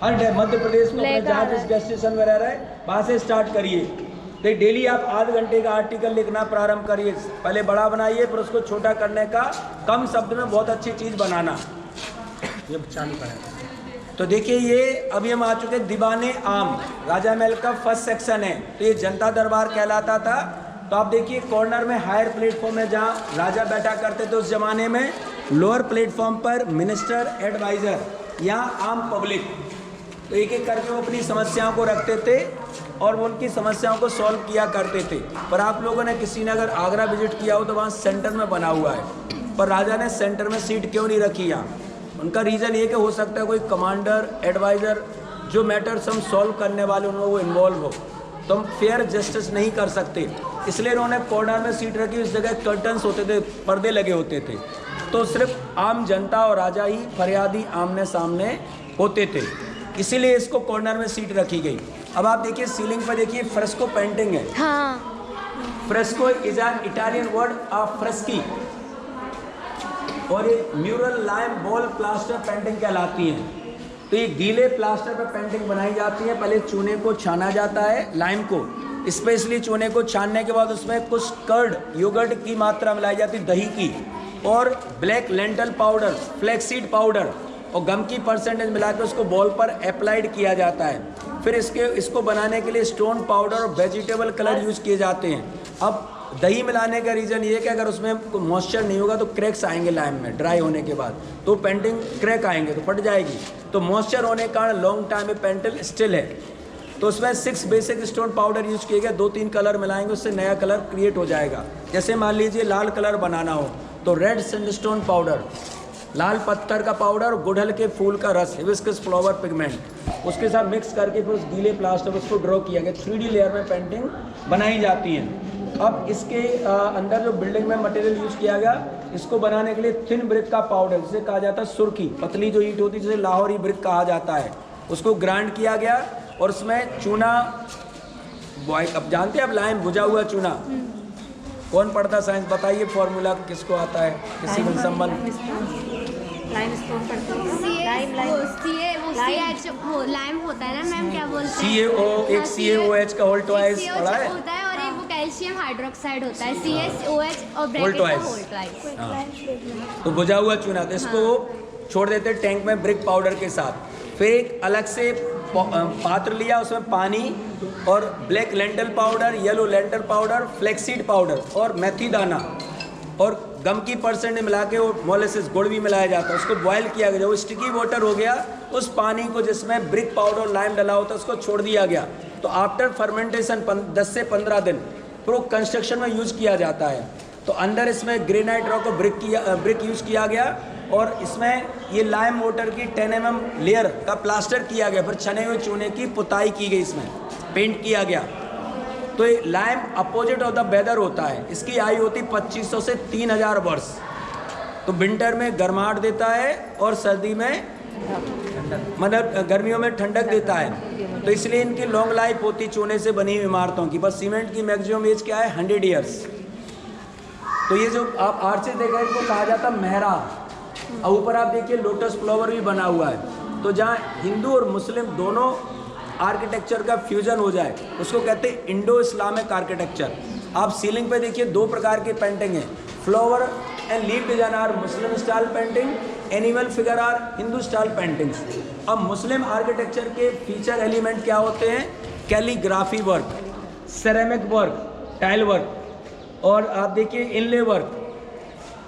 मध्य प्रदेश में अपने जहाँ जिस डेस्टिनेशन में रह रहे हैं वहाँ से स्टार्ट करिए। तो डेली आप आधे घंटे का आर्टिकल लिखना प्रारंभ करिए। पहले बड़ा बनाइए, फिर उसको छोटा करने का, कम शब्द में बहुत अच्छी चीज़ बनाना। ये चालू करें तो देखिए, ये अभी हम आ चुके दीवाने आम, राजा महल का फर्स्ट सेक्शन है। तो ये जनता दरबार कहलाता था। तो आप देखिए कॉर्नर में हायर प्लेटफॉर्म है जहाँ राजा बैठा करते थे उस जमाने में, लोअर प्लेटफॉर्म पर मिनिस्टर, एडवाइज़र, यहाँ आम पब्लिक। तो एक एक करके वो अपनी समस्याओं को रखते थे और वो उनकी समस्याओं को सॉल्व किया करते थे। पर आप लोगों ने किसी ने अगर आगरा विजिट किया हो तो वहाँ सेंटर में बना हुआ है, पर राजा ने सेंटर में सीट क्यों नहीं रखी यहाँ? उनका रीज़न ये कि हो सकता है कोई कमांडर, एडवाइज़र, जो मैटर्स हम सॉल्व करने वाले उनमें वो इन्वॉल्व हो, तो हम फेयर जस्टिस नहीं कर सकते, इसलिए उन्होंने कॉर्नर में सीट रखी। उस जगह कर्टन्स होते थे, पर्दे लगे होते थे, तो सिर्फ आम जनता और राजा ही फरियादी आमने सामने होते थे, इसीलिए इसको कॉर्नर में सीट रखी गई। अब आप देखिए सीलिंग पर देखिए फ्रेस्को पेंटिंग है। हाँ। Fresco is an Italian word of freschi, और ये mural, lime, ball, plaster painting कहलाती है। तो ये गीले प्लास्टर पर पेंटिंग बनाई जाती है। पहले चूने को छाना जाता है, लाइम को, स्पेशली चूने को छानने के बाद उसमें कुछ कर्ड, योगर्ट की मात्रा मिलाई जाती है, दही की, और black lentil powder, flaxseed powder और गम की परसेंटेज मिलाकर उसको बॉल पर अप्लाइड किया जाता है। फिर इसको बनाने के लिए स्टोन पाउडर और वेजिटेबल कलर यूज़ किए जाते हैं। अब दही मिलाने का रीज़न ये है कि अगर उसमें मॉइस्चर नहीं होगा तो क्रैक्स आएंगे लाइम में, ड्राई होने के बाद तो पेंटिंग क्रैक आएंगे, तो फट जाएगी। तो मॉइस्चर होने के कारण लॉन्ग टाइम में पेंटिंग स्टिल है। तो उसमें 6 बेसिक स्टोन पाउडर यूज़ किए गए, 2-3 कलर मिलाएंगे, उससे नया कलर क्रिएट हो जाएगा। जैसे मान लीजिए लाल कलर बनाना हो तो रेड सैंडस्टोन पाउडर, लाल पत्थर का पाउडर, गुड़हल के फूल का रस, हिबिस्कस फ्लावर पिगमेंट, उसके साथ मिक्स करके फिर उस गीले प्लास्टर उसको ड्रॉ किया गया। 3D लेयर में पेंटिंग बनाई जाती है। अब इसके अंदर जो बिल्डिंग में मटेरियल यूज़ किया गया, इसको बनाने के लिए थिन ब्रिक का पाउडर, जिसे कहा जाता है सुर्खी, पतली जो ईंट होती है जिसे लाहौरी ब्रिक कहा जाता है, उसको ग्राइंड किया गया और उसमें चूना, अब जानते हैं अब लाइम, भुजा हुआ चूना, कौन पढ़ता साइंस, बताइए फॉर्मूला किसको आता है, किसी में संबंध? लाइम होता है ना मैम, क्या बोलते हैं? CaO, एक CaOH का होल ट्वाइस पढ़ा है, होता है, और एक वो कैल्शियम हाइड्रोक्साइड होता है, CaOH और ब्रैकेट का होल ट्वाइस। तो बुझा हुआ चूना, तो इसको छोड़ देते टैंक में ब्रिक पाउडर के साथ। फिर एक अलग से पात्र लिया, उसमें पानी और black lentil powder, yellow lentil powder, flaxseed powder और मेथी दाना और गम की परसेंट मिला के, वो मोलेसिस, गुड़ भी मिलाया जाता है, उसको बॉयल किया गया। जब वो स्टिकी वाटर हो गया, उस पानी को जिसमें ब्रिक पाउडर और लाइम डला होता है उसको छोड़ दिया गया। तो आफ्टर फर्मेंटेशन 10 से 15 दिन फिर वो कंस्ट्रक्शन में यूज़ किया जाता है। तो अंदर इसमें ग्रेनाइट रॉक को ब्रिक यूज़ किया गया और इसमें ये लाइम वाटर की 10 mm लेयर का प्लास्टर किया गया। फिर छने हुए चूने की पुताई की गई, इसमें पेंट किया गया। तो ये lime opposite of the weather होता है, इसकी आयु होती 2500 से 3000 वर्ष। तो विंटर में गर्माहट देता है और सर्दी में, मतलब गर्मियों में ठंडक देता है। तो इसलिए इनकी लॉन्ग लाइफ होती चूने से बनी हुई इमारतों की। बस सीमेंट की मैक्सिमम एज क्या है, 100 ईयर्स। तो ये जो आप आर्चेज देख रहे हैं इनको कहा जाता है मेहराब। और ऊपर आप देखिए लोटस फ्लावर भी बना हुआ है। तो जहाँ हिंदू और मुस्लिम दोनों आर्किटेक्चर का फ्यूजन हो जाए उसको कहते हैं इंडो इस्लामिक आर्किटेक्चर। आप सीलिंग पे देखिए 2 प्रकार की पेंटिंग है, flower and leaf design are Muslim style painting, animal figure are Hindu style paintings. अब मुस्लिम आर्किटेक्चर के फीचर एलिमेंट क्या होते हैं, calligraphy work, ceramic work, tile work, और आप देखिए इनले वर्क।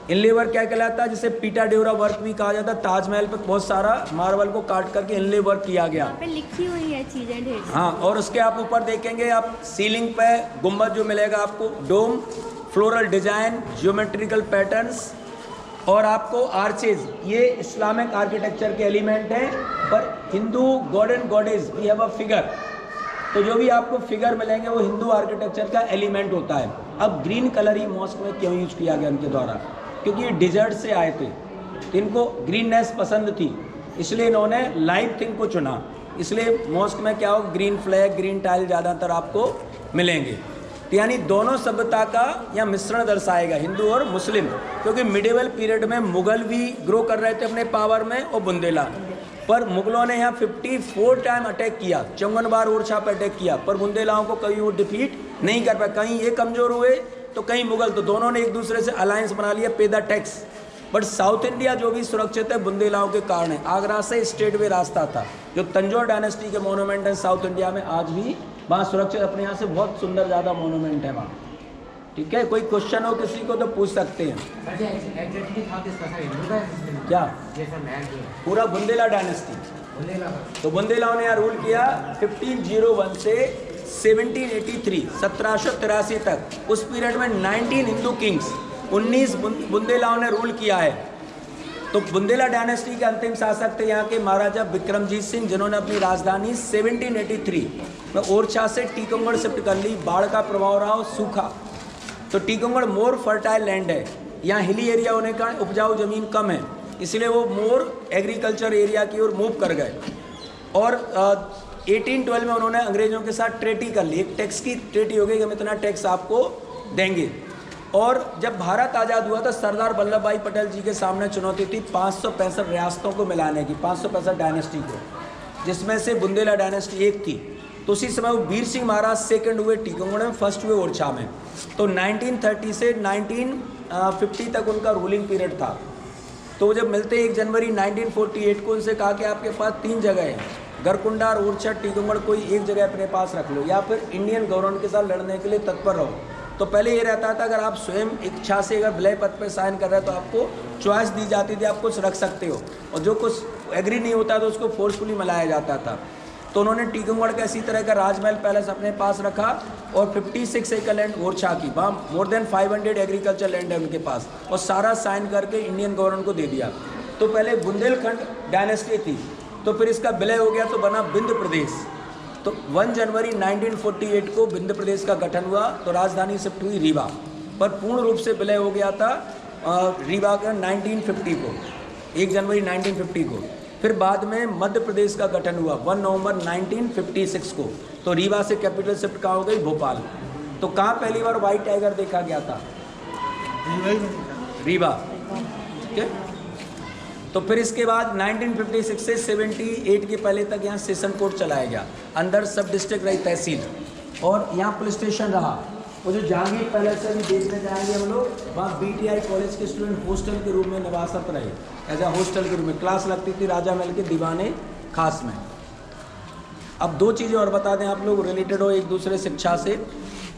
इनले वर्क क्या कहलाता है, जिसे पीटा डेवरा वर्क भी कहा जाता है। ताजमहल पे बहुत सारा मार्बल को काट करके इनले वर्क किया गया, पे लिखी हुई है चीजें ढेर। हाँ, और उसके आप ऊपर देखेंगे आप सीलिंग पे गुम्बद जो मिलेगा आपको, डोम, फ्लोरल डिजाइन, ज्योमेट्रिकल पैटर्न्स और आपको आर्चेज, ये इस्लामिक आर्किटेक्चर के एलिमेंट हैं। पर Hindu god and goddess we have a figure, तो जो भी आपको फिगर मिलेंगे वो हिंदू आर्किटेक्चर का एलिमेंट होता है। अब ग्रीन कलर ही मॉस्क में क्यों यूज किया गया उनके द्वारा, क्योंकि ये डिजर्ट से आए थे तो इनको ग्रीननेस पसंद थी, इसलिए इन्होंने लाइव थिंग को चुना। इसलिए मॉस्क में क्या हो, ग्रीन फ्लैग, ग्रीन टाइल ज़्यादातर आपको मिलेंगे। तो यानी दोनों सभ्यता का यह मिश्रण दर्शाएगा, हिंदू और मुस्लिम, क्योंकि मिडिवल पीरियड में मुगल भी ग्रो कर रहे थे अपने पावर में और बुंदेला। पर मुगलों ने यहाँ 54 टाइम अटैक किया, 54 बार ओरछा पर अटैक किया, पर बुंदेलाओं को कभी वो डिफीट नहीं कर पाए। कहीं ये कमज़ोर हुए तो कहीं मुगल, तो दोनों ने एक दूसरे से अलायंस बना लिया, पे the tax. But south India जो भी सुरक्षित है बुंदेलाओं के कारण है। आगरा से स्ट्रेट वे रास्ता था। जो तंजौर डायनेस्टी के मोनूमेंट हैं साउथ इंडिया में आज भी वहाँ सुरक्षित, अपने यहाँ से बहुत सुंदर ज़्यादा मोनूमेंट है वहाँ। ठीक है, कोई क्वेश्चन हो किसी को तो पूछ सकते हैं। क्या पूरा बुंदेला डायनेस्टी, तो बुंदेलाओं ने यहाँ रूल किया 1501 से 1783 1783 तक। उस पीरियड में 19 हिंदू किंग्स, 19 बुंदेलाओं ने रूल किया है। तो बुंदेला डायनेस्टी के अंतिम शासक थे यहाँ के महाराजा विक्रमजीत सिंह, जिन्होंने अपनी राजधानी 1783 में ओरछा से टीकमगढ़ शिफ्ट कर ली। बाढ़ का प्रभाव रहा, सूखा, तो टीकमगढ़ मोर फर्टाइल लैंड है, यहाँ हिली एरिया होने का उपजाऊ ज़मीन कम है, इसलिए वो मोर एग्रीकल्चर एरिया की ओर मूव कर गए। और 1812 में उन्होंने अंग्रेज़ों के साथ ट्रेटी कर ली, एक टैक्स की ट्रेटी हो गई कि हम इतना टैक्स आपको देंगे। और जब भारत आज़ाद हुआ तो सरदार वल्लभ भाई पटेल जी के सामने चुनौती थी 565 रियासतों को मिलाने की, 565 डायनेस्टी को, जिसमें से बुंदेला डायनेस्टी एक थी। तो उसी समय वो वीर सिंह महाराज सेकंड हुए टीकमगढ़ में, फर्स्ट हुए ओरछा में। तो 1930 से 1950 तक उनका रूलिंग पीरियड था। तो जब मिलते 1 जनवरी 1948 को उनसे कहा कि आपके पास 3 जगह हैं, गरकुंडा और ओरछा टीकमगढ़, कोई एक जगह अपने पास रख लो या फिर इंडियन गवर्नमेंट के साथ लड़ने के लिए तत्पर रहो। तो पहले ये रहता था अगर आप स्वयं इच्छा से अगर विलय पत्र पर साइन कर रहे हैं तो आपको चॉइस दी जाती थी, आप कुछ रख सकते हो, और जो कुछ एग्री नहीं होता तो उसको फोर्सफुली मिलाया जाता था। तो उन्होंने टीकमगढ़ का इसी तरह का राजमहल पैलेस अपने पास रखा और 56 एकड़ लैंड ओरछा की, वहाँ मोर देन 500 एग्रीकल्चर लैंड है उनके पास, और सारा साइन करके इंडियन गवर्नमेंट को दे दिया। तो पहले बुंदेलखंड डायनेस्टी थी, तो फिर इसका विलय हो गया तो बना विंध्य प्रदेश। तो 1 जनवरी 1948 को विंध्य प्रदेश का गठन हुआ, तो राजधानी शिफ्ट हुई रीवा, पर पूर्ण रूप से विलय हो गया था रीवा का 1950 को, 1 जनवरी 1950 को। फिर बाद में मध्य प्रदेश का गठन हुआ 1 नवंबर 1956 को। तो रीवा से कैपिटल शिफ्ट कहाँ हो गई, भोपाल। तो कहाँ पहली बार व्हाइट टाइगर देखा गया था, रीवा। ठीक है, तो फिर इसके बाद 1956 से 78 के पहले तक यहाँ सेशन कोर्ट चलाया गया, अंदर सब डिस्ट्रिक्ट रही तहसील, और यहाँ पुलिस स्टेशन रहा। वो जो जहांगीर पैलेस से भी देखने जाएंगे हम लोग, वहाँ BTI कॉलेज के स्टूडेंट हॉस्टल के रूप में निवासरत रहे, एज ए हॉस्टल के रूप में क्लास लगती थी राजा महल के दीवाने खास में। अब 2 चीज़ें और बता दें आप लोग, रिलेटेड हो एक दूसरे शिक्षा से।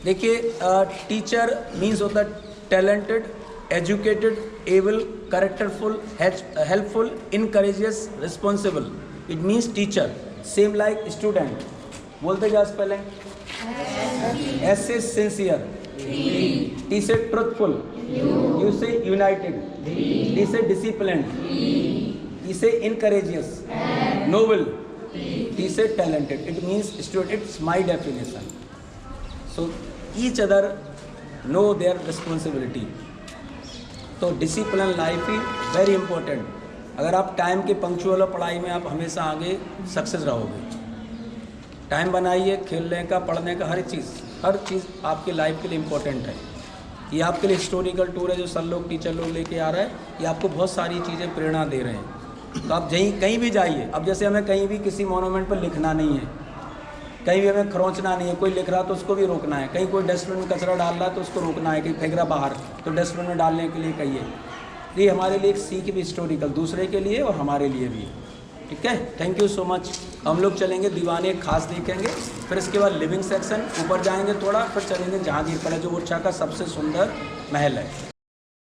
देखिए, टीचर मीन्स होता है talented, educated, able, characterful, helpful, इनकरेजियस, responsible. It means teacher. Same like student, बोलते जा स्पेलिंग। S से sincere, T से truthful, U से united, D से disciplined, E से encourageous, noble, T से talented. It means student. It's my definition. So each other know their responsibility. तो discipline life ही very important. अगर आप टाइम के पंक्चुअल हो पढ़ाई में, आप हमेशा आगे सक्सेस रहोगे। टाइम बनाइए, खेलने का, पढ़ने का, हर चीज़ आपकी लाइफ के लिए इम्पोर्टेंट है। ये आपके लिए हिस्टोरिकल टूर है जो सर लोग, टीचर लोग लेके आ रहे हैं, ये आपको बहुत सारी चीज़ें प्रेरणा दे रहे हैं। तो आप कहीं भी जाइए, अब जैसे हमें कहीं भी किसी मोनूमेंट पर लिखना नहीं है, कहीं भी हमें खरोंचना नहीं है, कोई लिख रहा तो उसको भी रोकना है, कहीं कोई डस्टबिन में कचरा डाल रहा है तो उसको रोकना है, कहीं फेंक रहा बाहर तो डस्टबिन में डालने के लिए कहिए। ये हमारे लिए एक सीख भी हिस्टोरिकल, दूसरे के लिए और हमारे लिए भी। ठीक है, थैंक यू सो मच। हम लोग चलेंगे दीवाने खास देखेंगे, फिर इसके बाद लिविंग सेक्शन ऊपर जाएंगे थोड़ा, फिर चलेंगे जहांगीर पैलेस जो ओरछा का सबसे सुंदर महल है।